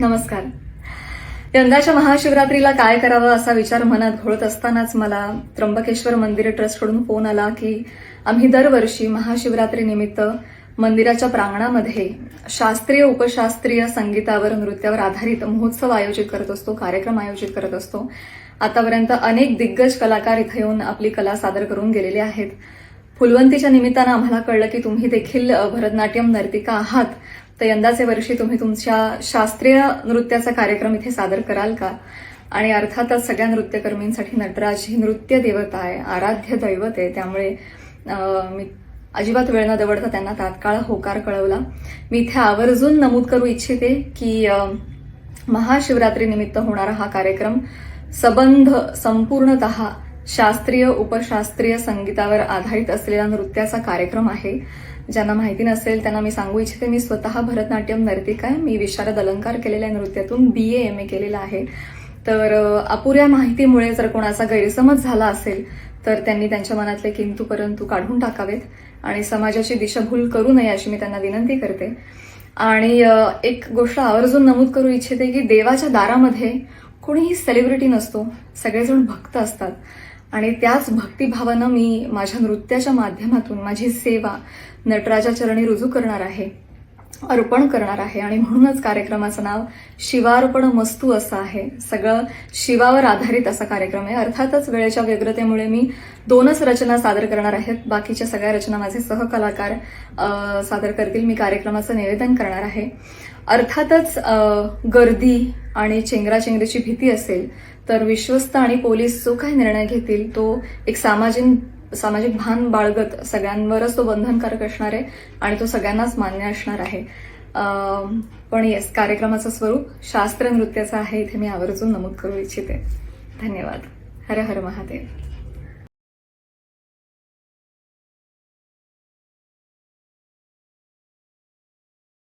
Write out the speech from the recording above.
नमस्कार. यंदाच्या महाशिवरात्रीला काय करावं असा विचार मनात घोळत असतानाच मला त्र्यंबकेश्वर मंदिर ट्रस्टकडून फोन आला की आम्ही दरवर्षी महाशिवरात्री निमित्त मंदिराच्या प्रांगणामध्ये शास्त्रीय उपशास्त्रीय संगीतावर नृत्यावर आधारित महोत्सव आयोजित करत असतो, कार्यक्रम आयोजित करत असतो. आतापर्यंत अनेक दिग्गज कलाकार इथे येऊन आपली कला सादर करून गेलेले आहेत. फुलवंतीच्या निमित्तानं आम्हाला कळलं की तुम्ही देखील भरतनाट्यम नर्तिका आहात, तर यंदाचे वर्षी तुम्ही तुमच्या शास्त्रीय नृत्याचा कार्यक्रम इथे सादर कराल का? आणि अर्थातच सगळ्या नृत्यकर्मींसाठी नटराज ही नृत्य देवता आहे, आराध्य दैवत आहे. त्यामुळे मी अजिबात वेळ न दवडता त्यांना तात्काळ होकार कळवला. मी इथे आवर्जून नमूद करू इच्छिते की महाशिवरात्री निमित्त होणारा हा कार्यक्रम सबंध संपूर्णतः शास्त्रीय उपशास्त्रीय संगीतावर आधारित असलेला नृत्याचा कार्यक्रम आहे. ज्यांना माहिती नसेल त्यांना मी सांगू इच्छिते, मी स्वतः भरतनाट्यम नर्तिका आहे. मी विशारद अलंकार केलेल्या नृत्यातून BA MA केलेला आहे. तर अपुऱ्या माहितीमुळे जर कोणाचा गैरसमज झाला असेल तर त्यांनी त्यांच्या मनातले किंतु परंतु काढून टाकावेत आणि समाजाची दिशाभूल करू नये अशी मी त्यांना विनंती करते. आणि एक गोष्ट आवर्जून नमूद करू इच्छिते की देवाच्या दारामध्ये कोणीही सेलिब्रिटी नसतो, सगळेजण भक्त असतात. आणि त्याच भक्तिभावानं मी माझ्या नृत्याच्या माध्यमातून माझी सेवा नटराजा चरणी रुजू करणार आहे, अर्पण करणार आहे. आणि म्हणूनच कार्यक्रमाचं नाव शिवार्पण मस्तू असं आहे. सगळं शिवावर आधारित असा कार्यक्रम आहे. अर्थातच वेळेच्या व्यग्रतेमुळे मी 2च रचना सादर करणार आहेत, बाकीच्या सगळ्या रचना माझे सहकलाकार सादर करतील. मी कार्यक्रमाचं निवेदन करणार आहे. अर्थातच गर्दी आणि चेंगराचेंगरीची भीती असेल तर विश्वस्त आणि पोलीस जो काही निर्णय घेतील तो एक सामाजिक भान बाळगत सगळ्यांवरच तो बंधनकारक असणार आहे आणि तो सगळ्यांनाच मान्य असणार आहे. पण येस, कार्यक्रमाचं स्वरूप शास्त्र नृत्याचं आहे, इथे मी आवर्जून नमूद करू इच्छिते. धन्यवाद. हर हर महादेव.